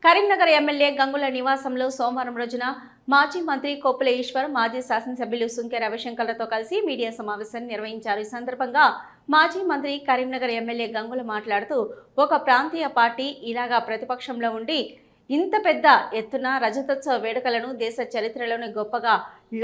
Karimnagar MLA Gangula నివాసంలో సోమవారం రోజున మాజీ మంత్రి కొప్పుల ఈశ్వర్, మాజీ శాసనసభ్యులు సుంకె రవిశంకర్లతో కలిసి మీడియా సమావేశం నిర్వహించారు. ఈ సందర్భంగా మాజీ మంత్రి కరీంనగర్ ఎమ్మెల్యే గంగుల మాట్లాడుతూ, ఒక ప్రాంతీయ పార్టీ ఇలాగా ప్రతిపక్షంలో ఉండి ఇంత పెద్ద ఎత్తున రజతోత్సవ వేడుకలను దేశ చరిత్రలోని గొప్పగా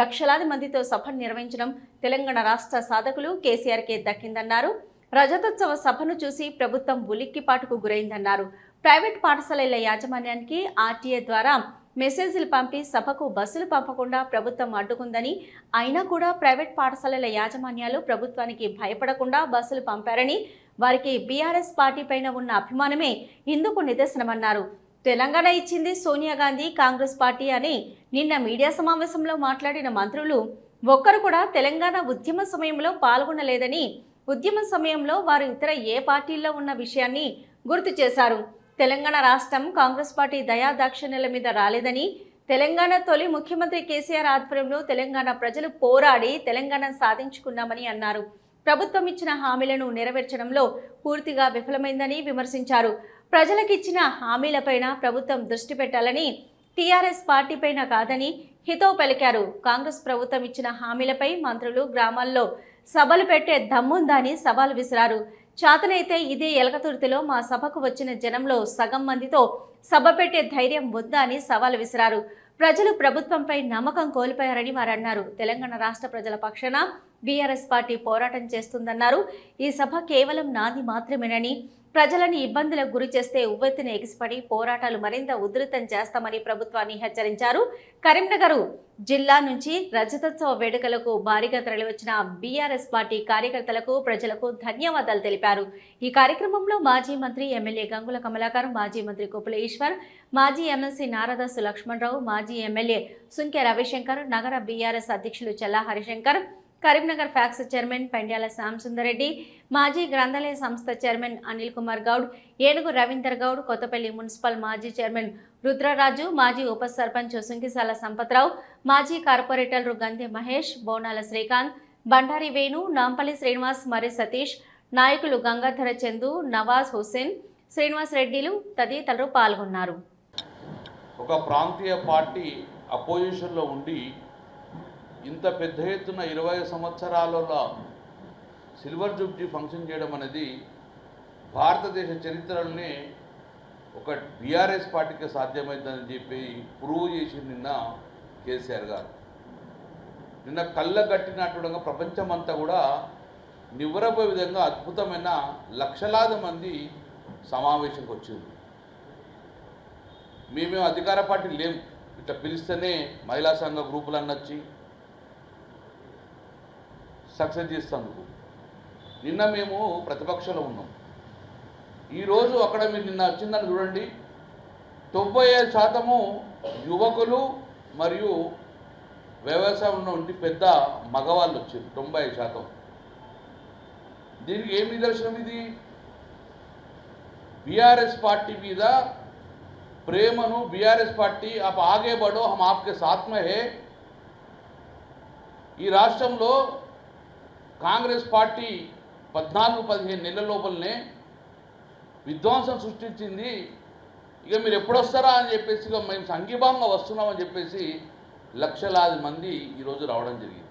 లక్షలాది మందితో సభను నిర్వహించడం తెలంగాణ రాష్ట్ర సాధకులు కేసీఆర్కే దక్కిందన్నారు. రజతోత్సవ సభను చూసి ప్రభుత్వం ఉలిక్కిపాటుకు గురైందన్నారు. ప్రైవేట్ పాఠశాలల యాజమాన్యానికి ఆర్టీఏ ద్వారా మెసేజ్లు పంపి సభకు బస్సులు పంపకుండా ప్రభుత్వం అడ్డుకుందని, అయినా కూడా ప్రైవేట్ పాఠశాలల యాజమాన్యాలు ప్రభుత్వానికి భయపడకుండా బస్సులు పంపారని, వారికి బీఆర్ఎస్ పార్టీ పైన ఉన్న అభిమానమే ఇందుకు నిదర్శనమన్నారు. తెలంగాణ ఇచ్చింది సోనియా గాంధీ, కాంగ్రెస్ పార్టీ అని నిన్న మీడియా సమావేశంలో మాట్లాడిన మంత్రులు ఒక్కరు కూడా తెలంగాణ ఉద్యమ సమయంలో పాల్గొనలేదని, ఉద్యమ సమయంలో వారు ఇతర ఏ పార్టీల్లో ఉన్న విషయాన్ని గుర్తు చేశారు. తెలంగాణ రాష్ట్రం కాంగ్రెస్ పార్టీ దయాదాక్షిణ్యాల మీద రాలేదని, తెలంగాణ తొలి ముఖ్యమంత్రి కేసీఆర్ ఆధ్వర్యంలో తెలంగాణ ప్రజలు పోరాడి తెలంగాణ సాధించుకున్నామని అన్నారు. ప్రభుత్వం ఇచ్చిన హామీలను నెరవేర్చడంలో పూర్తిగా విఫలమైందని విమర్శించారు. ప్రజలకిచ్చిన హామీలపైన ప్రభుత్వం దృష్టి పెట్టాలని, టీఆర్ఎస్ పార్టీపైన కాదని హితవు పలికారు. కాంగ్రెస్ ప్రభుత్వం ఇచ్చిన హామీలపై మంత్రులు గ్రామాల్లో సభలు పెట్టే దమ్ముందని సవాల్ విసిరారు. చేతనైతే ఇదే ఎలకతుర్తిలో మా సభకు వచ్చిన జనంలో సగం మందితో సభ పెట్టే ధైర్యం వద్దా అని సవాల్ విసిరారు. ప్రజలు ప్రభుత్వంపై నమ్మకం కోల్పోయారని వారు అన్నారు. తెలంగాణ రాష్ట్ర ప్రజల పక్షాన బీఆర్ఎస్ పార్టీ పోరాటం చేస్తుందన్నారు. ఈ సభ కేవలం నాది మాత్రమేనని, ప్రజలను ఇబ్బందులకు గురి చేస్తే ఉవ్వెత్తున ఎగిసిపడి పోరాటాలు మరింత ఉధృతం చేస్తామని ప్రభుత్వాన్ని హెచ్చరించారు. కరీంనగర్ జిల్లా నుంచి రజతోత్సవ వేడుకలకు భారీగా తరలివచ్చిన బీఆర్ఎస్ పార్టీ కార్యకర్తలకు, ప్రజలకు ధన్యవాదాలు తెలిపారు. ఈ కార్యక్రమంలో మాజీ మంత్రి ఎమ్మెల్యే గంగుల కమలాకర్, మాజీ మంత్రి కొప్పుల ఈశ్వర్, మాజీ ఎమ్మెల్సీ నారదాసు లక్ష్మణరావు, మాజీ ఎమ్మెల్యే సుంకె రవిశంకర్, నగర బీఆర్ఎస్ అధ్యక్షులు చల్లా హరిశంకర్, కరీంనగర్ ఫ్యాక్స్ చైర్మన్ పెండ్యాల శ్యాంసుందరెడ్డి, మాజీ గ్రంథాలయ సంస్థ చైర్మన్ అనిల్ కుమార్ గౌడ్, ఏనుగు రవీందర్ గౌడ్, కొత్తపల్లి మున్సిపల్ మాజీ చైర్మన్ రుద్రరాజు, మాజీ ఉప సర్పంచ్ సుంకిసాల సంపత్రావు, మాజీ కార్పొరేటర్లు గంధె మహేష్, బోనాల శ్రీకాంత్, బండారి వేణు, నాంపల్లి శ్రీనివాస్, మరి సతీష్, నాయకులు గంగాధర చందు, నవాజ్ హుస్సేన్, శ్రీనివాస్ రెడ్డిలు తదితరులు పాల్గొన్నారు. ఒక ప్రాంతీయ పార్టీ అపోజిషన్లో ఉండి ఇంత పెద్ద ఎత్తున 20 సంవత్సరాలలో సిల్వర్ జూబ్లీ ఫంక్షన్ చేయడం అనేది భారతదేశ చరిత్రలోనే ఒక బీఆర్ఎస్ పార్టీకి సాధ్యమైందని చెప్పి ప్రూవ్ చేసి నిన్న కేసీఆర్ గారు నిన్న కళ్ళగట్టినట్టుగా ప్రపంచమంతా కూడా నివ్వరపోయే విధంగా అద్భుతమైన లక్షలాది మంది సమావేశంకి వచ్చింది. మేమేం అధికార పార్టీ లేం, ఇట్లా పిలిస్తేనే మహిళా సంఘ గ్రూపులన్నీ వచ్చి సక్సెస్ చేస్తేందుకు నిన్న మేము ప్రతిపక్షంలో ఉన్నాం. ఈరోజు అక్కడ మీరు నిన్న వచ్చిందని చూడండి, 95% యువకులు మరియు వ్యవసాయంలో ఉండి పెద్ద మగవాళ్ళు వచ్చారు. 95%. దీనికి ఏం నిదర్శనం? ఇది బీఆర్ఎస్ పార్టీ మీద ప్రేమను, బీఆర్ఎస్ పార్టీ आप आगे बढ़ो हम आपके साथ में है. ఈ రాష్ట్రంలో కాంగ్రెస్ పార్టీ 14-15 నెలల లోపలనే విధ్వంసం సృష్టించింది. ఇక మీరు ఎప్పుడొస్తారా అని చెప్పేసి ఇక మేము సంఘీభావంగా వస్తున్నామని చెప్పేసి లక్షలాది మంది ఈరోజు రావడం జరిగింది.